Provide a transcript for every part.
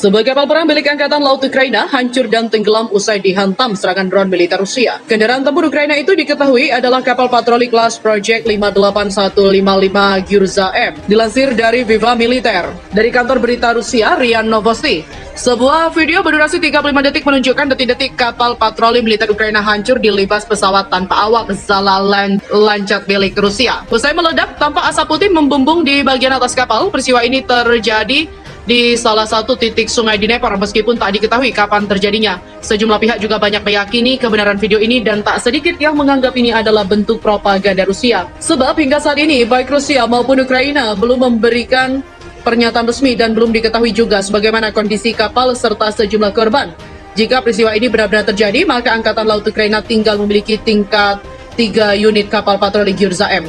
Sebuah kapal perang milik Angkatan Laut Ukraina hancur dan tenggelam usai dihantam serangan drone militer Rusia. Kendaraan tempur Ukraina itu diketahui adalah kapal patroli kelas Project 58155 Gyurza M. Dilansir dari Viva Militer. Dari kantor berita Rusia, RIA Novosti. Sebuah video berdurasi 35 detik menunjukkan detik-detik kapal patroli militer Ukraina hancur dilibas pesawat tanpa awak Zala Lancet milik Rusia. Usai meledak, tampak asap putih membumbung di bagian atas kapal. Peristiwa ini terjadi di salah satu titik sungai di Dnepr meskipun tak diketahui kapan terjadinya. Sejumlah pihak juga banyak meyakini kebenaran video ini dan tak sedikit yang menganggap ini adalah bentuk propaganda Rusia. Sebab hingga saat ini baik Rusia maupun Ukraina belum memberikan pernyataan resmi dan belum diketahui juga sebagaimana kondisi kapal serta sejumlah korban. Jika peristiwa ini benar-benar terjadi, maka Angkatan Laut Ukraina tinggal memiliki tingkat 3 unit kapal patroli Gyurza M.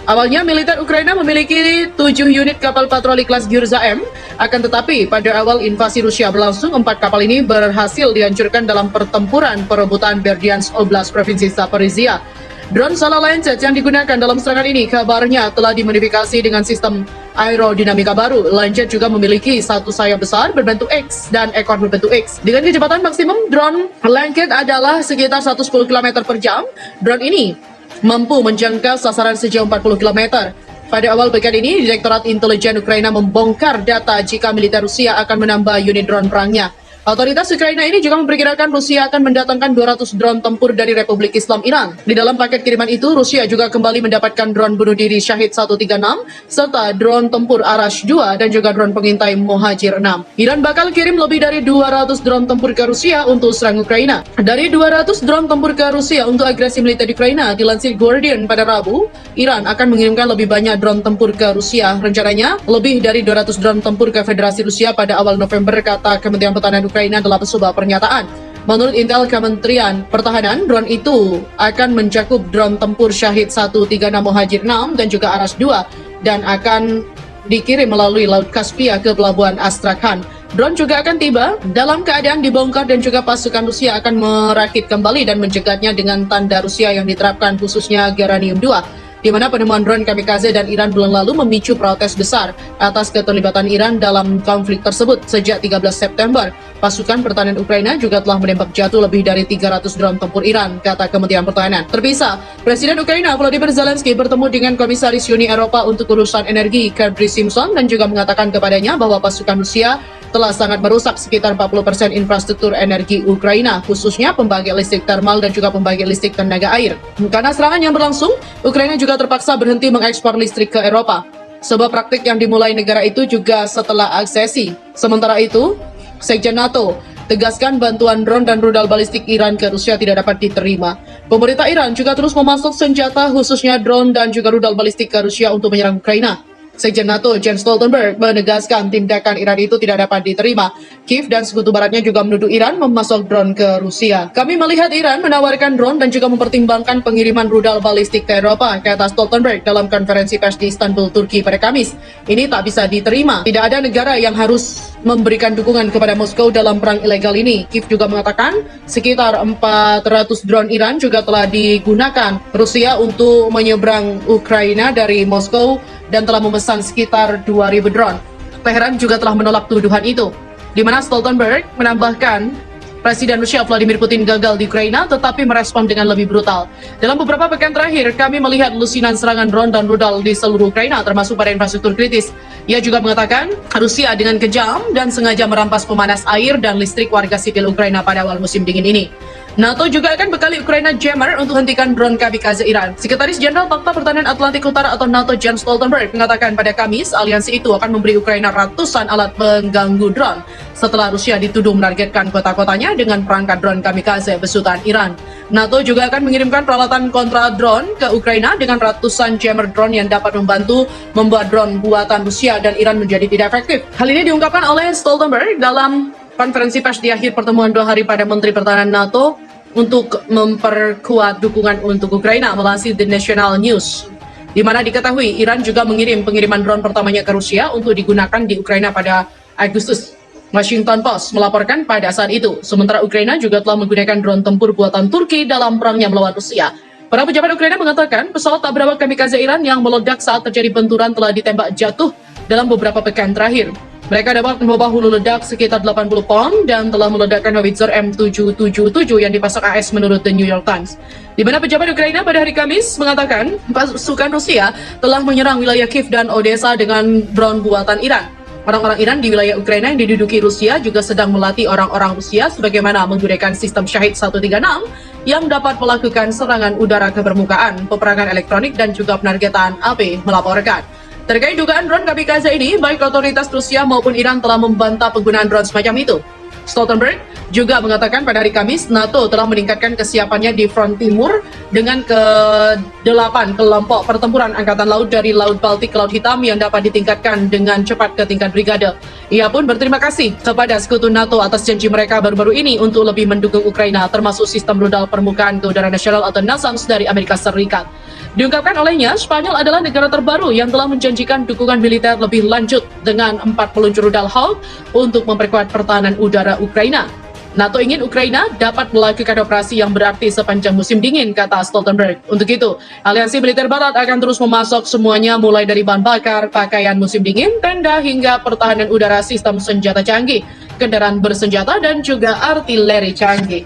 Awalnya militer Ukraina memiliki 7 unit kapal patroli kelas Gyurza M, akan tetapi pada awal invasi Rusia berlangsung, 4 kapal ini berhasil dihancurkan dalam pertempuran perebutan Berdyansk Oblast Provinsi Zaporizhia. Drone Zala Lancet yang digunakan dalam serangan ini kabarnya telah dimodifikasi dengan sistem aerodinamika baru. Lancet juga memiliki satu sayap besar berbentuk X dan ekor berbentuk X. Dengan kecepatan maksimum drone Lancet adalah sekitar 110 km per jam. Drone ini mampu menjangkau sasaran sejauh 40 km. Pada awal pekan ini, Direktorat Intelijen Ukraina membongkar data jika militer Rusia akan menambah unit drone perangnya. Otoritas Ukraina ini juga memperkirakan Rusia akan mendatangkan 200 drone tempur dari Republik Islam Iran. Di dalam paket kiriman itu, Rusia juga kembali mendapatkan drone bunuh diri Shahid 136, serta drone tempur Arash 2 dan juga drone pengintai Mohajir 6. Iran bakal kirim lebih dari 200 drone tempur ke Rusia untuk serang Ukraina. Dari 200 drone tempur ke Rusia untuk agresi militer di Ukraina, dilansir Guardian pada Rabu, Iran akan mengirimkan lebih banyak drone tempur ke Rusia. Rencananya, lebih dari 200 drone tempur ke Federasi Rusia pada awal November, kata Kementerian Pertahanan Ukraina dalam sebuah pernyataan. Menurut intel Kementerian Pertahanan, drone itu akan mencakup drone tempur Shahid 136 Mohajir 6 dan juga Arash 2 dan akan dikirim melalui Laut Kaspia ke pelabuhan Astrakhan. Drone juga akan tiba dalam keadaan dibongkar dan juga pasukan Rusia akan merakit kembali dan mencegatnya dengan tanda Rusia yang diterapkan khususnya Geranium 2. Di mana penemuan drone kamikaze dan Iran bulan lalu memicu protes besar atas keterlibatan Iran dalam konflik tersebut. Sejak 13 September, pasukan pertahanan Ukraina juga telah menembak jatuh lebih dari 300 drone tempur Iran, kata Kementerian Pertahanan. Terpisah, Presiden Ukraina Volodymyr Zelensky bertemu dengan Komisaris Uni Eropa untuk urusan energi Kadri Simpson dan juga mengatakan kepadanya bahwa pasukan Rusia telah sangat merusak sekitar 40% infrastruktur energi Ukraina, khususnya pembangkit listrik termal dan juga pembangkit listrik tenaga air. Karena serangan yang berlangsung, Ukraina juga terpaksa berhenti mengekspor listrik ke Eropa. Sebuah praktik yang dimulai negara itu juga setelah aksesi. Sementara itu, Sekjen NATO tegaskan bantuan drone dan rudal balistik Iran ke Rusia tidak dapat diterima. Pemerintah Iran juga terus memasok senjata khususnya drone dan juga rudal balistik ke Rusia untuk menyerang Ukraina. Sekjen NATO Jens Stoltenberg menegaskan tindakan Iran itu tidak dapat diterima. Kiev dan sekutu baratnya juga menuduh Iran memasok drone ke Rusia. Kami melihat Iran menawarkan drone dan juga mempertimbangkan pengiriman rudal balistik ke Eropa, kata Stoltenberg dalam konferensi pers di Istanbul, Turki pada Kamis. Ini tak bisa diterima. Tidak ada negara yang harus memberikan dukungan kepada Moskow dalam perang ilegal ini. Kiev juga mengatakan sekitar 400 drone Iran juga telah digunakan Rusia untuk menyeberang Ukraina dari Moskow dan telah memesan sekitar 2.000 drone. Teheran juga telah menolak tuduhan itu, di mana Stoltenberg menambahkan Presiden Rusia Vladimir Putin gagal di Ukraina tetapi merespon dengan lebih brutal. Dalam beberapa pekan terakhir, kami melihat lusinan serangan drone dan rudal di seluruh Ukraina termasuk pada infrastruktur kritis. Ia juga mengatakan Rusia dengan kejam dan sengaja merampas pemanas air dan listrik warga sipil Ukraina pada awal musim dingin ini. NATO juga akan bekali Ukraina jammer untuk hentikan drone kamikaze Iran. Sekretaris Jenderal Pakta Pertahanan Atlantik Utara atau NATO Jens Stoltenberg mengatakan pada Kamis, aliansi itu akan memberi Ukraina ratusan alat pengganggu drone setelah Rusia dituduh menargetkan kota-kotanya dengan perangkat drone kamikaze besutan Iran. NATO juga akan mengirimkan peralatan kontra drone ke Ukraina dengan ratusan jammer drone yang dapat membantu membuat drone buatan Rusia dan Iran menjadi tidak efektif. Hal ini diungkapkan oleh Stoltenberg dalam konferensi pers di akhir pertemuan 2 hari pada Menteri Pertahanan NATO untuk memperkuat dukungan untuk Ukraina, melansir The National News. Di mana diketahui Iran juga mengirim pengiriman drone pertamanya ke Rusia untuk digunakan di Ukraina pada Agustus. Washington Post melaporkan pada saat itu. Sementara Ukraina juga telah menggunakan drone tempur buatan Turki dalam perangnya melawan Rusia. Para pejabat Ukraina mengatakan pesawat tak berawak kamikaze Iran yang meledak saat terjadi benturan telah ditembak jatuh dalam beberapa pekan terakhir. Mereka dapat membawa hulu ledak sekitar 80 pon dan telah meledakkan howitzer M777 yang dipasang AS menurut The New York Times. Di mana pejabat Ukraina pada hari Kamis mengatakan pasukan Rusia telah menyerang wilayah Kiev dan Odessa dengan drone buatan Iran. Orang-orang Iran di wilayah Ukraina yang diduduki Rusia juga sedang melatih orang-orang Rusia sebagaimana menggunakan sistem Shahid 136 yang dapat melakukan serangan udara ke permukaan, peperangan elektronik dan juga penargetan AP melaporkan. Terkait dugaan drone kamikaze ini, baik otoritas Rusia maupun Iran telah membantah penggunaan drone semacam itu. Stoltenberg juga mengatakan pada hari Kamis, NATO telah meningkatkan kesiapannya di front timur dengan ke-8 kelompok pertempuran Angkatan Laut dari Laut Baltik ke Laut Hitam yang dapat ditingkatkan dengan cepat ke tingkat brigade. Ia pun berterima kasih kepada sekutu NATO atas janji mereka baru-baru ini untuk lebih mendukung Ukraina, termasuk sistem rudal permukaan ke udara nasional atau NASAMS dari Amerika Serikat. Diungkapkan olehnya, Spanyol adalah negara terbaru yang telah menjanjikan dukungan militer lebih lanjut dengan 4 peluncur rudal Hawk untuk memperkuat pertahanan udara Ukraina. NATO ingin Ukraina dapat melakukan operasi yang berarti sepanjang musim dingin, kata Stoltenberg. Untuk itu, aliansi militer barat akan terus memasok semuanya mulai dari bahan bakar, pakaian musim dingin, tenda, hingga pertahanan udara sistem senjata canggih, kendaraan bersenjata, dan juga artileri canggih.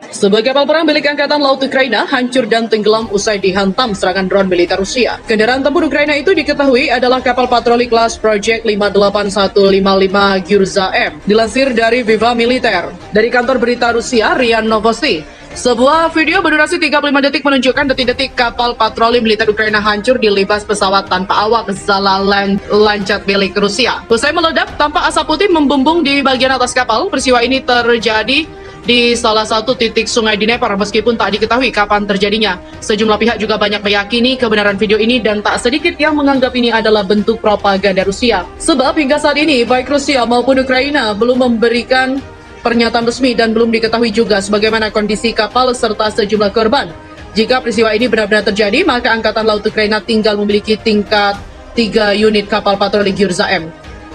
Sebuah kapal perang milik Angkatan Laut Ukraina hancur dan tenggelam usai dihantam serangan drone militer Rusia. Kendaraan tempur Ukraina itu diketahui adalah kapal patroli kelas Project 58155 Gyurza M. Dilansir dari Viva Militer. Dari kantor berita Rusia, RIA Novosti. Sebuah video berdurasi 35 detik menunjukkan detik-detik kapal patroli militer Ukraina hancur dilibas pesawat tanpa awak Zala Lancet milik Rusia. Usai meledak, tampak asap putih membumbung di bagian atas kapal. Peristiwa ini terjadi di salah satu titik sungai di Dnepr meskipun tak diketahui kapan terjadinya. Sejumlah pihak juga banyak meyakini kebenaran video ini dan tak sedikit yang menganggap ini adalah bentuk propaganda Rusia. Sebab hingga saat ini baik Rusia maupun Ukraina belum memberikan pernyataan resmi dan belum diketahui juga sebagaimana kondisi kapal serta sejumlah korban. Jika peristiwa ini benar-benar terjadi, maka Angkatan Laut Ukraina tinggal memiliki tingkat 3 unit kapal patroli Gyurza M.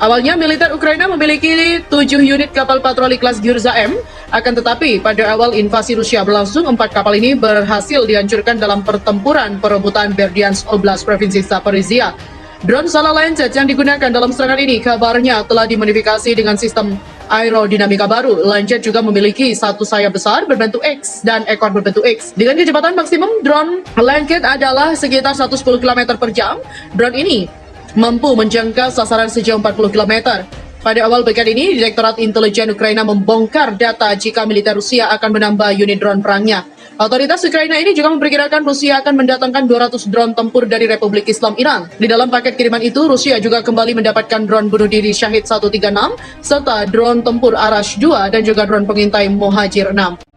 Awalnya militer Ukraina memiliki 7 unit kapal patroli kelas Gyurza M, akan tetapi pada awal invasi Rusia berlangsung, 4 kapal ini berhasil dihancurkan dalam pertempuran perebutan Berdyansk Oblast Provinsi Zaporizhia. Drone Zala Lancet yang digunakan dalam serangan ini kabarnya telah dimodifikasi dengan sistem aerodinamika baru. Lancet juga memiliki satu sayap besar berbentuk X dan ekor berbentuk X. Dengan kecepatan maksimum drone Lancet adalah sekitar 110 km per jam. Drone ini mampu menjangkau sasaran sejauh 40 km. Pada awal pekan ini, Direktorat Intelijen Ukraina membongkar data jika militer Rusia akan menambah unit drone perangnya. Otoritas Ukraina ini juga memperkirakan Rusia akan mendatangkan 200 drone tempur dari Republik Islam Iran. Di dalam paket kiriman itu, Rusia juga kembali mendapatkan drone bunuh diri Shahid 136, serta drone tempur Arash 2 dan juga drone pengintai Mohajir 6.